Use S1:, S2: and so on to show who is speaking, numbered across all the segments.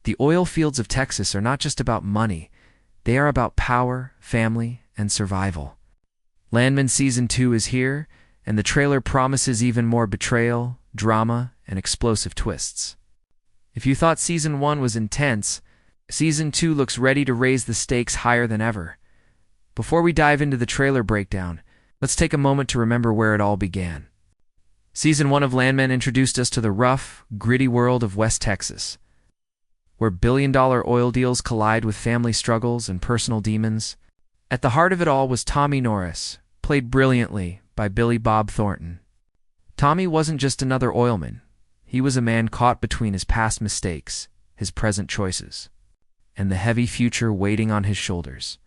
S1: The oil fields of Texas are not just about money. They are about power, family, and survival. Landman Season 2 is here, and the trailer promises even more betrayal, drama, and explosive twists. If you thought Season 1 was intense, Season 2 looks ready to raise the stakes higher than ever. Before we dive into the trailer breakdown, let's take a moment to remember where it all began. Season 1 of Landman introduced us to the rough, gritty world of West Texas, where billion-dollar oil deals collide with family struggles and personal demons. At the heart of it all was Tommy Norris, played brilliantly by Bob Thornton. Tommy wasn't just another oilman. He was a man caught between his past mistakes, his present choices, and the heavy future waiting on his shoulders.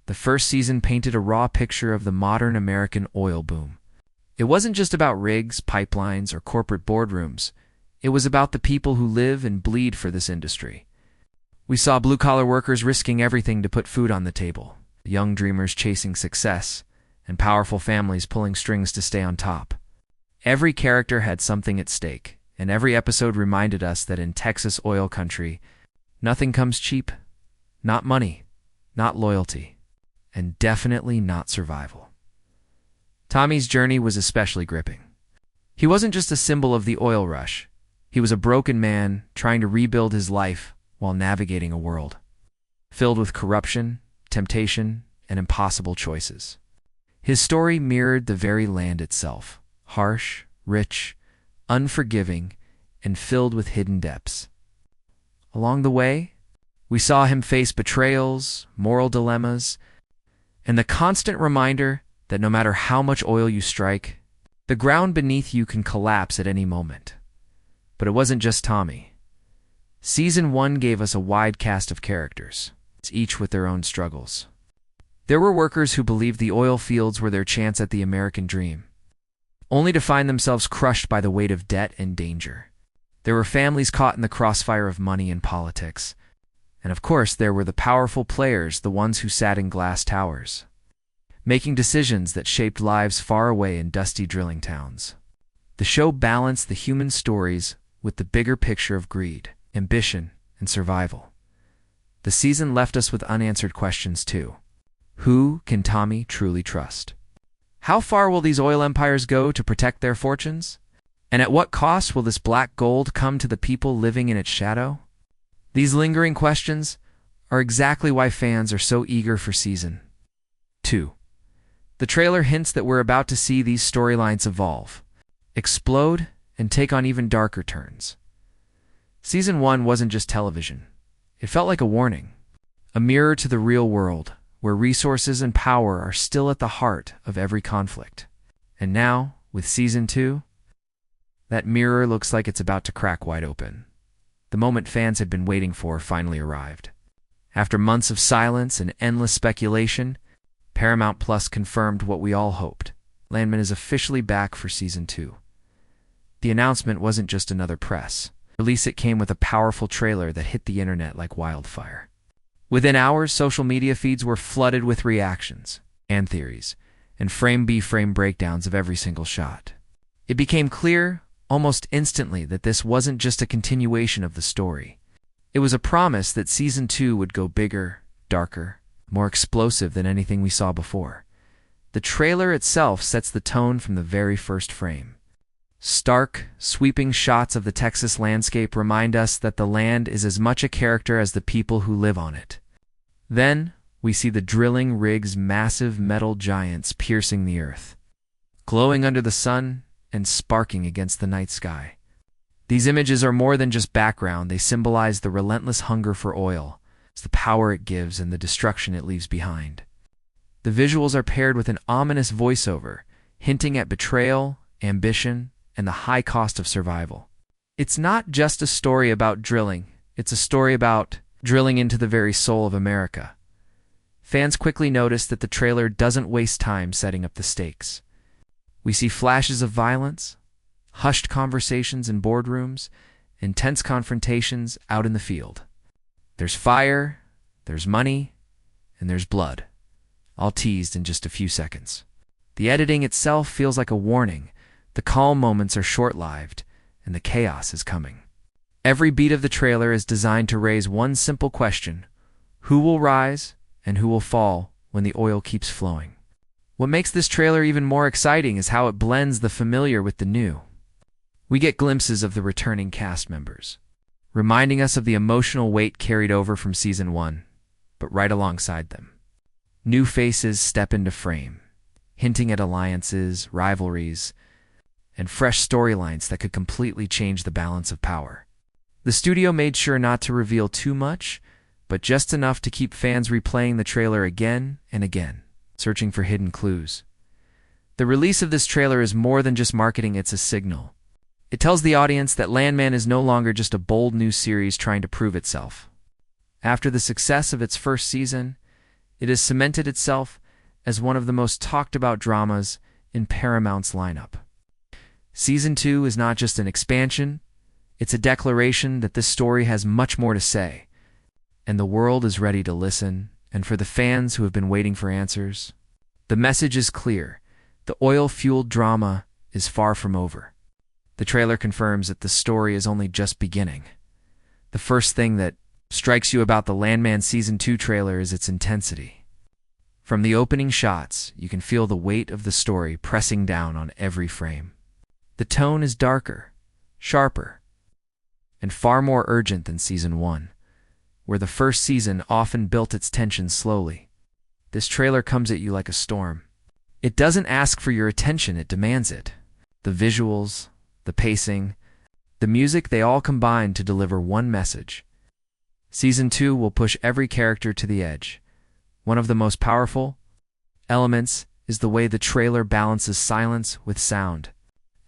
S1: The first season painted a raw picture of the modern American oil boom. It wasn't just about rigs, pipelines, or corporate boardrooms. It was about the people who live and bleed for this industry. We saw blue-collar workers risking everything to put food on the table, young dreamers chasing success, and powerful families pulling strings to stay on top. Every character had something at stake, and every episode reminded us that in Texas oil country, nothing comes cheap. Not money, not loyalty, and definitely not survival. Tommy's journey was especially gripping. He wasn't just a symbol of the oil rush. He was a broken man trying to rebuild his life while navigating a world filled with corruption, temptation, and impossible choices. His story mirrored the very land itself, harsh, rich, unforgiving, and filled with hidden depths. Along the way, we saw him face betrayals, moral dilemmas, and the constant reminder that no matter how much oil you strike, the ground beneath you can collapse at any moment. But it wasn't just Tommy. Season 1 gave us a wide cast of characters, each with their own struggles. There were workers who believed the oil fields were their chance at the American dream, only to find themselves crushed by the weight of debt and danger. There were families caught in the crossfire of money and politics. And of course, there were the powerful players, the ones who sat in glass towers, making decisions that shaped lives far away in dusty drilling towns. The show balanced the human stories with the bigger picture of greed, ambition, and survival. The season left us with unanswered questions too. Who can Tommy truly trust? How far will these oil empires go to protect their fortunes? And at what cost will this black gold come to the people living in its shadow? These lingering questions are exactly why fans are so eager for Season 2. The trailer hints that we're about to see these storylines evolve, explode, and take on even darker turns. Season 1 wasn't just television. It felt like a warning, a mirror to the real world, where resources and power are still at the heart of every conflict. And now, with Season 2, that mirror looks like it's about to crack wide open. The moment fans had been waiting for finally arrived. After months of silence and endless speculation, Paramount Plus confirmed what we all hoped. Landman is officially back for Season 2. The announcement wasn't just another press release. It came with a powerful trailer that hit the internet like wildfire. Within hours, social media feeds were flooded with reactions, and theories, and frame-by-frame breakdowns of every single shot. It became clear almost instantly that this wasn't just a continuation of the story. It was a promise that Season 2 would go bigger, darker, more explosive than anything we saw before. The trailer itself sets the tone from the very first frame. Stark, sweeping shots of the Texas landscape remind us that the land is as much a character as the people who live on it. Then, we see the drilling rig's massive metal giants piercing the earth, glowing under the sun and sparking against the night sky. These images are more than just background. They symbolize the relentless hunger for oil, the power it gives, and the destruction it leaves behind. The visuals are paired with an ominous voiceover, hinting at betrayal, ambition, and the high cost of survival. It's not just a story about drilling. It's a story about drilling into the very soul of America. Fans quickly notice that the trailer doesn't waste time setting up the stakes. We see flashes of violence, hushed conversations in boardrooms, intense confrontations out in the field. There's fire, there's money, and there's blood, all teased in just a few seconds. The editing itself feels like a warning. The calm moments are short-lived, and the chaos is coming. Every beat of the trailer is designed to raise one simple question: who will rise and who will fall when the oil keeps flowing? What makes this trailer even more exciting is how it blends the familiar with the new. We get glimpses of the returning cast members, reminding us of the emotional weight carried over from Season 1, but right alongside them, new faces step into frame, hinting at alliances, rivalries, and fresh storylines that could completely change the balance of power. The studio made sure not to reveal too much, but just enough to keep fans replaying the trailer again and again, searching for hidden clues. The release of this trailer is more than just marketing, it's a signal. It tells the audience that Landman is no longer just a bold new series trying to prove itself. After the success of its first season, it has cemented itself as one of the most talked about dramas in Paramount's lineup. Season 2 is not just an expansion, it's a declaration that this story has much more to say, and the world is ready to listen. And for the fans who have been waiting for answers, the message is clear: the oil-fueled drama is far from over. The trailer confirms that the story is only just beginning. The first thing that strikes you about the Landman Season 2 trailer is its intensity. From the opening shots, you can feel the weight of the story pressing down on every frame. The tone is darker, sharper, and far more urgent than Season 1, where the first season often built its tension slowly. This trailer comes at you like a storm. It doesn't ask for your attention, it demands it. The visuals, the pacing, the music, they all combine to deliver one message. Season 2 will push every character to the edge. One of the most powerful elements is the way the trailer balances silence with sound.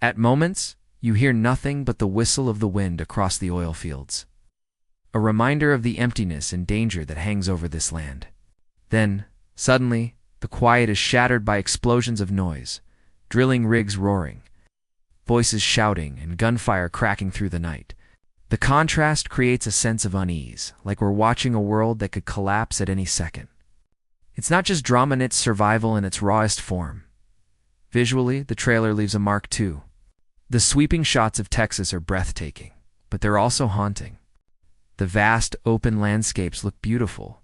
S1: At moments, you hear nothing but the whistle of the wind across the oil fields, a reminder of the emptiness and danger that hangs over this land. Then, suddenly, the quiet is shattered by explosions of noise, drilling rigs roaring, voices shouting, and gunfire cracking through the night. The contrast creates a sense of unease, like we're watching a world that could collapse at any second. It's not just drama, it's survival in its rawest form. Visually, the trailer leaves a mark too. The sweeping shots of Texas are breathtaking, but they're also haunting. The vast, open landscapes look beautiful,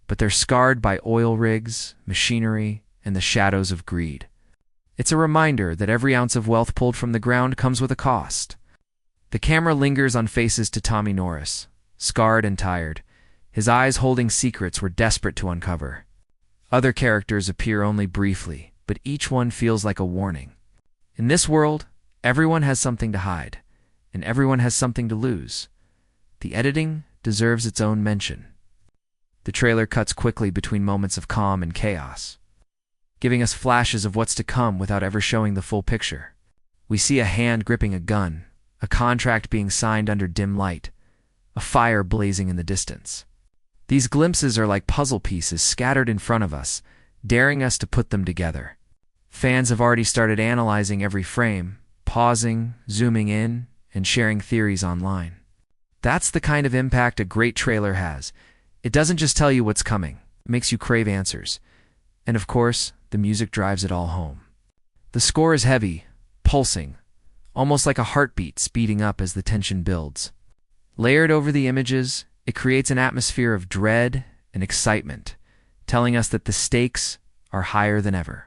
S1: but they're scarred by oil rigs, machinery, and the shadows of greed. It's a reminder that every ounce of wealth pulled from the ground comes with a cost. The camera lingers on faces to Tommy Norris, scarred and tired, his eyes holding secrets we're desperate to uncover. Other characters appear only briefly, but each one feels like a warning. In this world, everyone has something to hide, and everyone has something to lose. The editing deserves its own mention. The trailer cuts quickly between moments of calm and chaos, giving us flashes of what's to come without ever showing the full picture. We see a hand gripping a gun, a contract being signed under dim light, a fire blazing in the distance. These glimpses are like puzzle pieces scattered in front of us, daring us to put them together. Fans have already started analyzing every frame, pausing, zooming in, and sharing theories online. That's the kind of impact a great trailer has. It doesn't just tell you what's coming, it makes you crave answers. And of course, the music drives it all home. The score is heavy, pulsing, almost like a heartbeat speeding up as the tension builds. Layered over the images, it creates an atmosphere of dread and excitement, telling us that the stakes are higher than ever.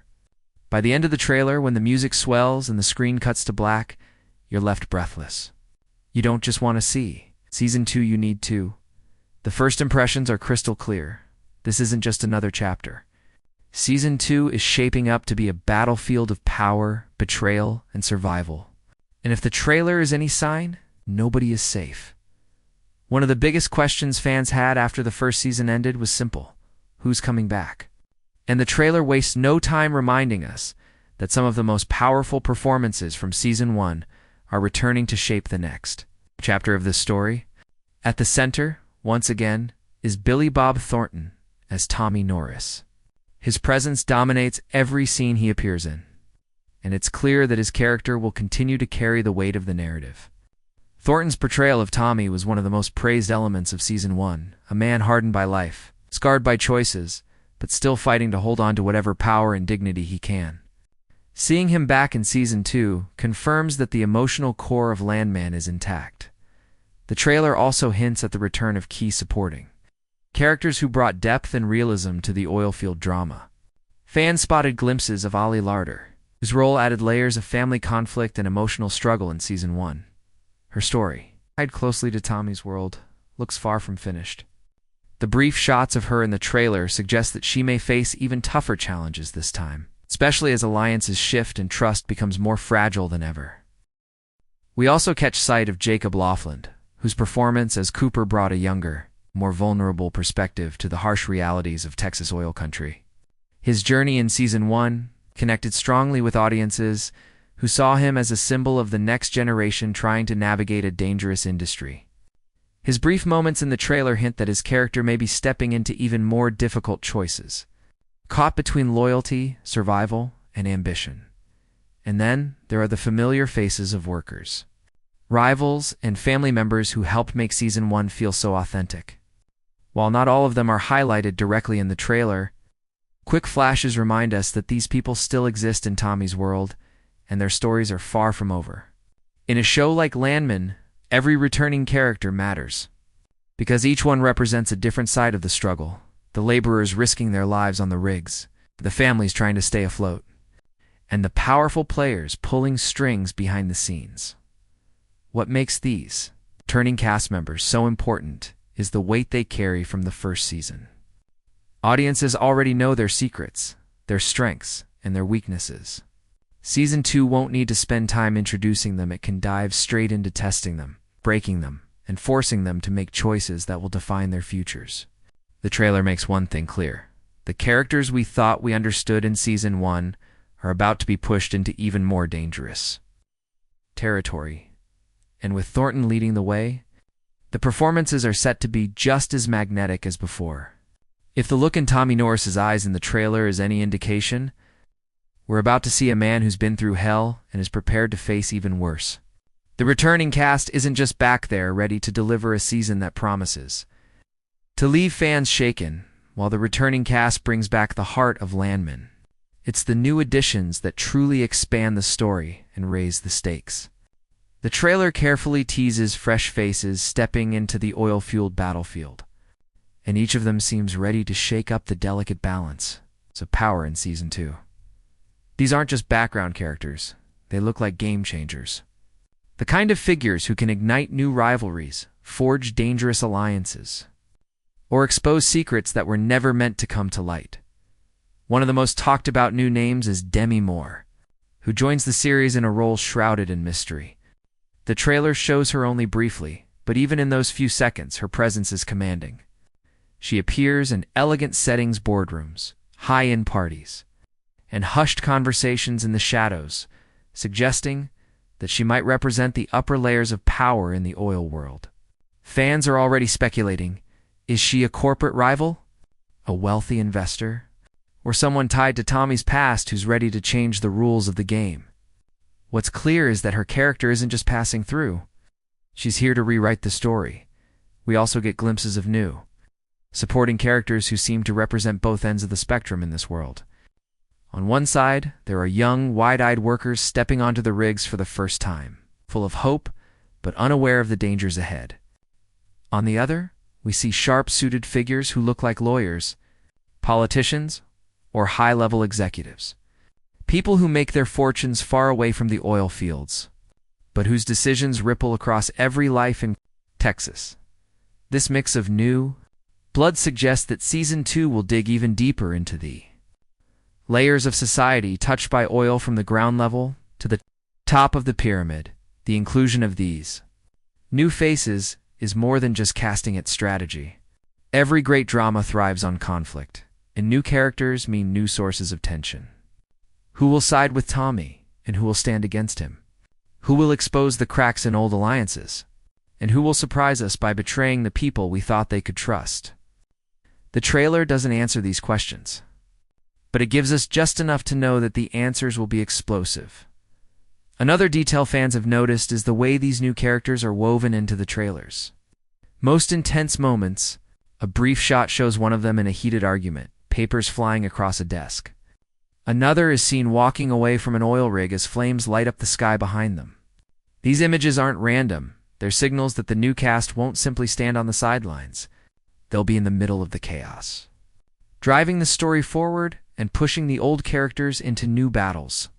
S1: By the end of the trailer, when the music swells and the screen cuts to black, you're left breathless. You don't just want to see. Season 2, you need to. The first impressions are crystal clear. This isn't just another chapter. Season 2 is shaping up to be a battlefield of power, betrayal, and survival. And if the trailer is any sign, nobody is safe. One of the biggest questions fans had after the first season ended was simple: who's coming back? And the trailer wastes no time reminding us that some of the most powerful performances from Season 1 are returning to shape the next chapter of this story. At the center, once again, is Billy Bob Thornton as Tommy Norris. His presence dominates every scene he appears in, and it's clear that his character will continue to carry the weight of the narrative. Thornton's portrayal of Tommy was one of the most praised elements of Season 1, a man hardened by life, scarred by choices, but still fighting to hold on to whatever power and dignity he can. Seeing him back in Season 2 confirms that the emotional core of Landman is intact. The trailer also hints at the return of key supporting characters who brought depth and realism to the oilfield drama. Fans spotted glimpses of Ali Larder, whose role added layers of family conflict and emotional struggle in Season 1. Her story, tied closely to Tommy's world, looks far from finished. The brief shots of her in the trailer suggest that she may face even tougher challenges this time, especially as alliances shift and trust becomes more fragile than ever. We also catch sight of Jacob Laughlin, whose performance as Cooper brought a younger, more vulnerable perspective to the harsh realities of Texas oil country. His journey in Season 1 connected strongly with audiences who saw him as a symbol of the next generation trying to navigate a dangerous industry. His brief moments in the trailer hint that his character may be stepping into even more difficult choices, caught between loyalty, survival, and ambition. And then there are the familiar faces of workers, rivals, and family members who helped make Season 1 feel so authentic. While not all of them are highlighted directly in the trailer, quick flashes remind us that these people still exist in Tommy's world, and their stories are far from over. In a show like Landman, every returning character matters, because each one represents a different side of the struggle. The laborers risking their lives on the rigs, the families trying to stay afloat, and the powerful players pulling strings behind the scenes. What makes these returning cast members so important is the weight they carry from the first season. Audiences already know their secrets, their strengths, and their weaknesses. Season 2 won't need to spend time introducing them. It can dive straight into testing them, breaking them, and forcing them to make choices that will define their futures. The trailer makes one thing clear. The characters we thought we understood in Season 1 are about to be pushed into even more dangerous territory. And with Thornton leading the way, the performances are set to be just as magnetic as before. If the look in Tommy Norris's eyes in the trailer is any indication, we're about to see a man who's been through hell and is prepared to face even worse. The returning cast isn't just back there ready to deliver a season that promises to leave fans shaken, while the returning cast brings back the heart of Landman. It's the new additions that truly expand the story and raise the stakes. The trailer carefully teases fresh faces stepping into the oil-fueled battlefield, and each of them seems ready to shake up the delicate balance of power in Season 2. These aren't just background characters, they look like game changers. The kind of figures who can ignite new rivalries, forge dangerous alliances, or expose secrets that were never meant to come to light. One of the most talked about new names is Demi Moore, who joins the series in a role shrouded in mystery. The trailer shows her only briefly, but even in those few seconds, her presence is commanding. She appears in elegant settings, boardrooms, high-end parties, and hushed conversations in the shadows, suggesting that she might represent the upper layers of power in the oil world. Fans are already speculating, is she a corporate rival, a wealthy investor, or someone tied to Tommy's past who's ready to change the rules of the game? What's clear is that her character isn't just passing through. She's here to rewrite the story. We also get glimpses of new, supporting characters who seem to represent both ends of the spectrum in this world. On one side, there are young, wide-eyed workers stepping onto the rigs for the first time, full of hope, but unaware of the dangers ahead. On the other, we see sharp-suited figures who look like lawyers, politicians, or high-level executives. People who make their fortunes far away from the oil fields, but whose decisions ripple across every life in Texas. This mix of new blood suggests that Season 2 will dig even deeper into the layers of society touched by oil from the ground level to the top of the pyramid. The inclusion of these new faces is more than just casting its strategy. Every great drama thrives on conflict, and new characters mean new sources of tension. Who will side with Tommy, and who will stand against him? Who will expose the cracks in old alliances? And who will surprise us by betraying the people we thought they could trust? The trailer doesn't answer these questions, but it gives us just enough to know that the answers will be explosive. Another detail fans have noticed is the way these new characters are woven into the trailers. Most intense moments, a brief shot shows one of them in a heated argument, papers flying across a desk. Another is seen walking away from an oil rig as flames light up the sky behind them. These images aren't random. They're signals that the new cast won't simply stand on the sidelines. They'll be in the middle of the chaos, driving the story forward and pushing the old characters into new battles.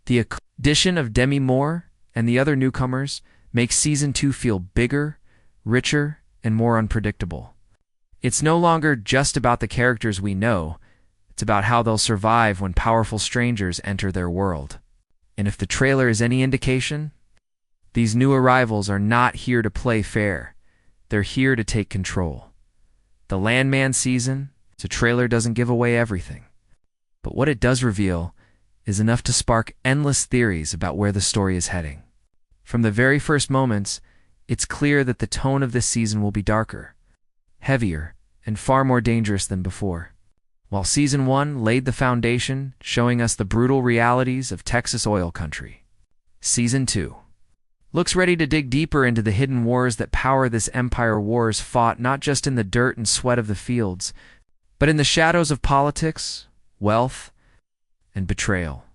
S1: The addition of Demi Moore and the other newcomers makes Season 2 feel bigger, richer, and more unpredictable. It's no longer just about the characters we know, it's about how they'll survive when powerful strangers enter their world. And if the trailer is any indication, these new arrivals are not here to play fair. They're here to take control. The Landman season, the trailer doesn't give away everything. But what it does reveal is enough to spark endless theories about where the story is heading. From the very first moments, it's clear that the tone of this season will be darker, heavier, and far more dangerous than before. While Season 1 laid the foundation, showing us the brutal realities of Texas oil country, Season 2 looks ready to dig deeper into the hidden wars that power this empire. Wars fought not just in the dirt and sweat of the fields, but in the shadows of politics, wealth, and betrayal.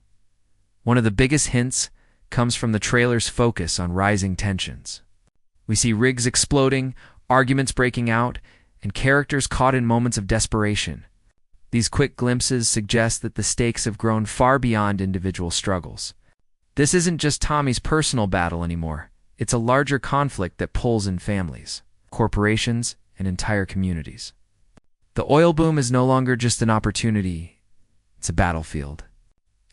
S1: One of the biggest hints comes from the trailer's focus on rising tensions. We see rigs exploding, arguments breaking out, and characters caught in moments of desperation. These quick glimpses suggest that the stakes have grown far beyond individual struggles. This isn't just Tommy's personal battle anymore. It's a larger conflict that pulls in families, corporations, and entire communities. The oil boom is no longer just an opportunity, it's a battlefield.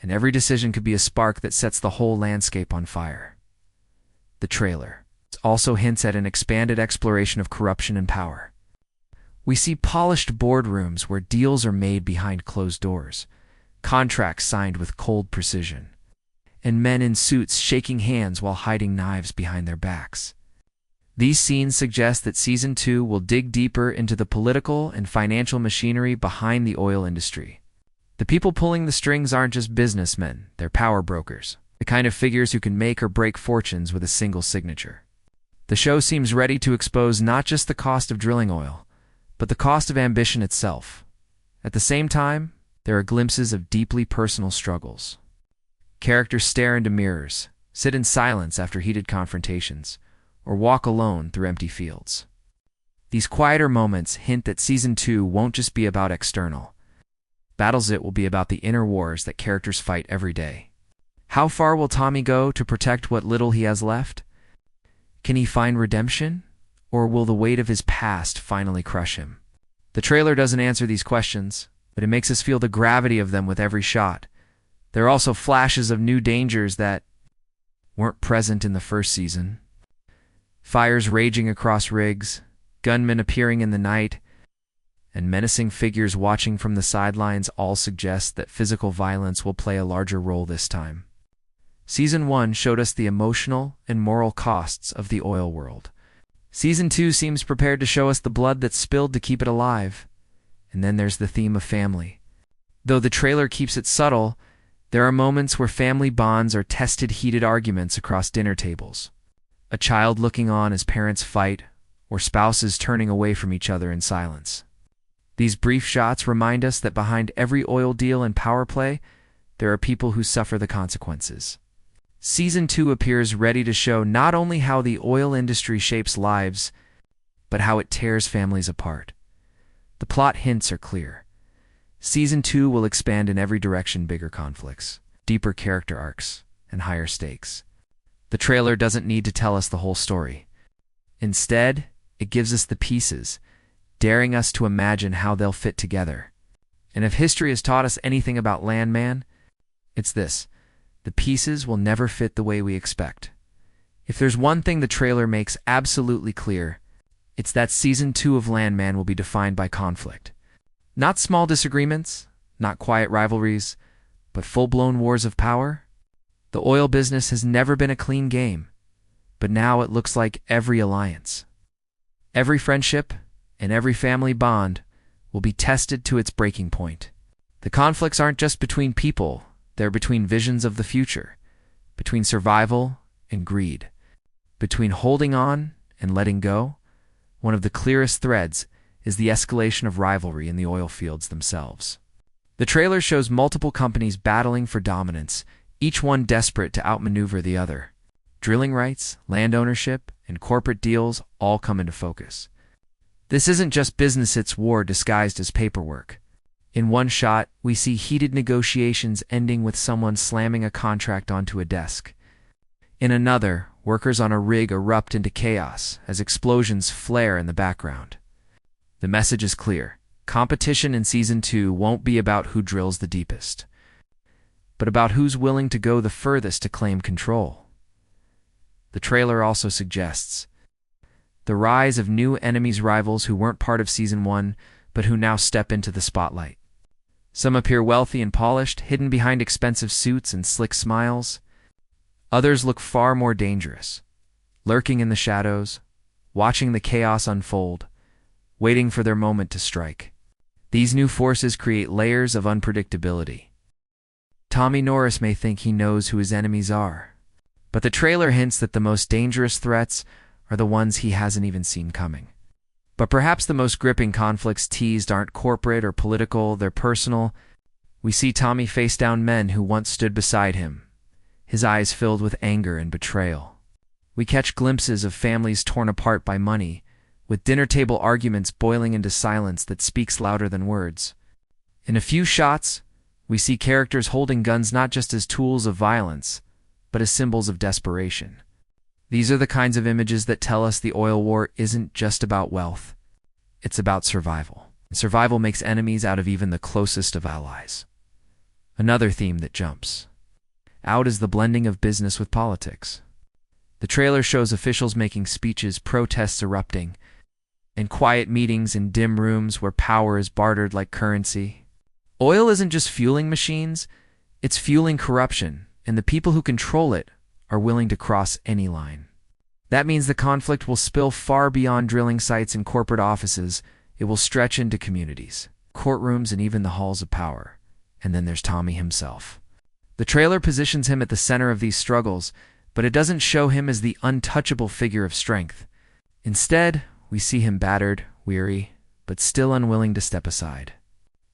S1: And every decision could be a spark that sets the whole landscape on fire. The trailer also hints at an expanded exploration of corruption and power. We see polished boardrooms where deals are made behind closed doors, contracts signed with cold precision, and men in suits shaking hands while hiding knives behind their backs. These scenes suggest that Season 2 will dig deeper into the political and financial machinery behind the oil industry. The people pulling the strings aren't just businessmen, they're power brokers, the kind of figures who can make or break fortunes with a single signature. The show seems ready to expose not just the cost of drilling oil, but the cost of ambition itself. At the same time, there are glimpses of deeply personal struggles. Characters stare into mirrors, sit in silence after heated confrontations, or walk alone through empty fields. These quieter moments hint that Season 2 won't just be about external battles, it will be about the inner wars that characters fight every day. How far will Tommy go to protect what little he has left? Can he find redemption? Or will the weight of his past finally crush him? The trailer doesn't answer these questions, but it makes us feel the gravity of them with every shot. There are also flashes of new dangers that weren't present in the first season. Fires raging across rigs, gunmen appearing in the night, and menacing figures watching from the sidelines all suggest that physical violence will play a larger role this time. Season 1 showed us the emotional and moral costs of the oil world. Season 2 seems prepared to show us the blood that's spilled to keep it alive. And then there's the theme of family. Though the trailer keeps it subtle, there are moments where family bonds are tested, heated arguments across dinner tables. A child looking on as parents fight, or spouses turning away from each other in silence. These brief shots remind us that behind every oil deal and power play, there are people who suffer the consequences. Season 2 appears ready to show not only how the oil industry shapes lives, but how it tears families apart. The plot hints are clear. Season 2 will expand in every direction: bigger conflicts, deeper character arcs, and higher stakes. The trailer doesn't need to tell us the whole story. Instead, it gives us the pieces, daring us to imagine how they'll fit together. And if history has taught us anything about Landman, it's this: the pieces will never fit the way we expect. If there's one thing the trailer makes absolutely clear, it's that Season 2 of Landman will be defined by conflict. Not small disagreements, not quiet rivalries, but full-blown wars of power. The oil business has never been a clean game, but now it looks like every alliance, every friendship, and every family bond will be tested to its breaking point. The conflicts aren't just between people, they're between visions of the future, between survival and greed, between holding on and letting go. One of the clearest threads is the escalation of rivalry in the oil fields themselves. The trailer shows multiple companies battling for dominance, each one desperate to outmaneuver the other. Drilling rights, land ownership, and corporate deals all come into focus. This isn't just business, it's war disguised as paperwork. In one shot, we see heated negotiations ending with someone slamming a contract onto a desk. In another, workers on a rig erupt into chaos as explosions flare in the background. The message is clear. Competition in Season 2 won't be about who drills the deepest, but about who's willing to go the furthest to claim control. The trailer also suggests the rise of new enemies, rivals who weren't part of Season 1, but who now step into the spotlight. Some appear wealthy and polished, hidden behind expensive suits and slick smiles. Others look far more dangerous, lurking in the shadows, watching the chaos unfold, waiting for their moment to strike. These new forces create layers of unpredictability. Tommy Norris may think he knows who his enemies are, but the trailer hints that the most dangerous threats are the ones he hasn't even seen coming. But perhaps the most gripping conflicts teased aren't corporate or political, they're personal. We see Tommy face down men who once stood beside him, his eyes filled with anger and betrayal. We catch glimpses of families torn apart by money, with dinner-table arguments boiling into silence that speaks louder than words. In a few shots, we see characters holding guns not just as tools of violence, but as symbols of desperation. These are the kinds of images that tell us the oil war isn't just about wealth. It's about survival. And survival makes enemies out of even the closest of allies. Another theme that jumps out is the blending of business with politics. The trailer shows officials making speeches, protests erupting, and quiet meetings in dim rooms where power is bartered like currency. Oil isn't just fueling machines, it's fueling corruption, and the people who control it are willing to cross any line. That means the conflict will spill far beyond drilling sites and corporate offices. It will stretch into communities, courtrooms, and even the halls of power. And then there's Tommy himself. The trailer positions him at the center of these struggles, but it doesn't show him as the untouchable figure of strength. Instead, we see him battered, weary, but still unwilling to step aside.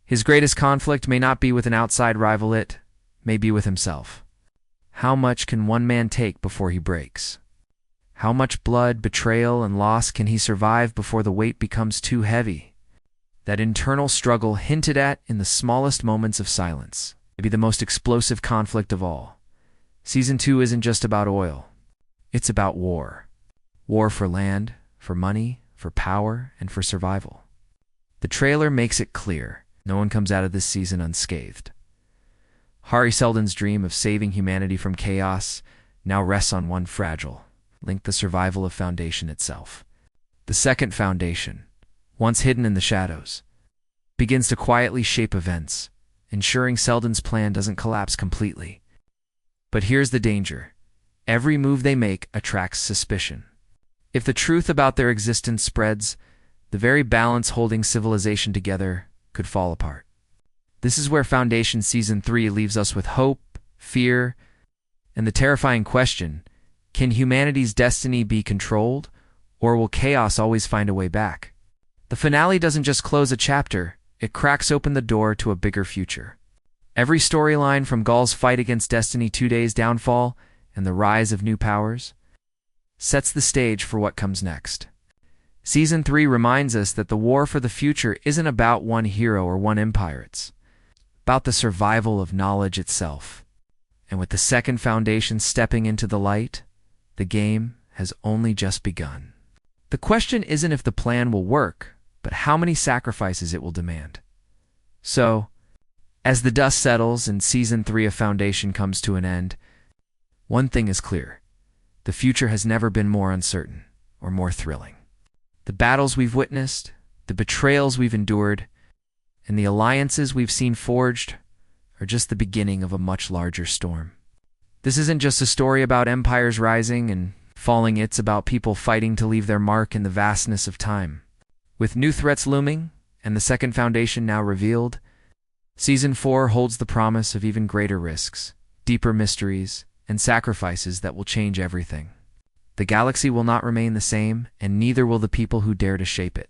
S1: His greatest conflict may not be with an outside rival, it may be with himself. How much can one man take before he breaks? How much blood, betrayal, and loss can he survive before the weight becomes too heavy? That internal struggle hinted at in the smallest moments of silence may be the most explosive conflict of all. Season 2 isn't just about oil. It's about war. War for land, for money, for power, and for survival. The trailer makes it clear no one comes out of this season unscathed. Hari Seldon's dream of saving humanity from chaos now rests on one fragile link: the survival of Foundation itself. The second Foundation, once hidden in the shadows, begins to quietly shape events, ensuring Seldon's plan doesn't collapse completely. But here's the danger. Every move they make attracts suspicion. If the truth about their existence spreads, the very balance holding civilization together could fall apart. This is where Foundation Season 3 leaves us with hope, fear, and the terrifying question: can humanity's destiny be controlled, or will chaos always find a way back? The finale doesn't just close a chapter, it cracks open the door to a bigger future. Every storyline, from Gaul's fight against Destiny 2Day's downfall and the rise of new powers, sets the stage for what comes next. Season 3 reminds us that the war for the future isn't about one hero or one empire, it's about the survival of knowledge itself. And with the second Foundation stepping into the light, the game has only just begun. The question isn't if the plan will work, but how many sacrifices it will demand. So, as the dust settles and Season 3 of Foundation comes to an end, one thing is clear: the future has never been more uncertain or more thrilling. The battles we've witnessed, the betrayals we've endured, and the alliances we've seen forged are just the beginning of a much larger storm. This isn't just a story about empires rising and falling, it's about people fighting to leave their mark in the vastness of time. With new threats looming, and the second Foundation now revealed, Season 4 holds the promise of even greater risks, deeper mysteries, and sacrifices that will change everything. The galaxy will not remain the same, and neither will the people who dare to shape it.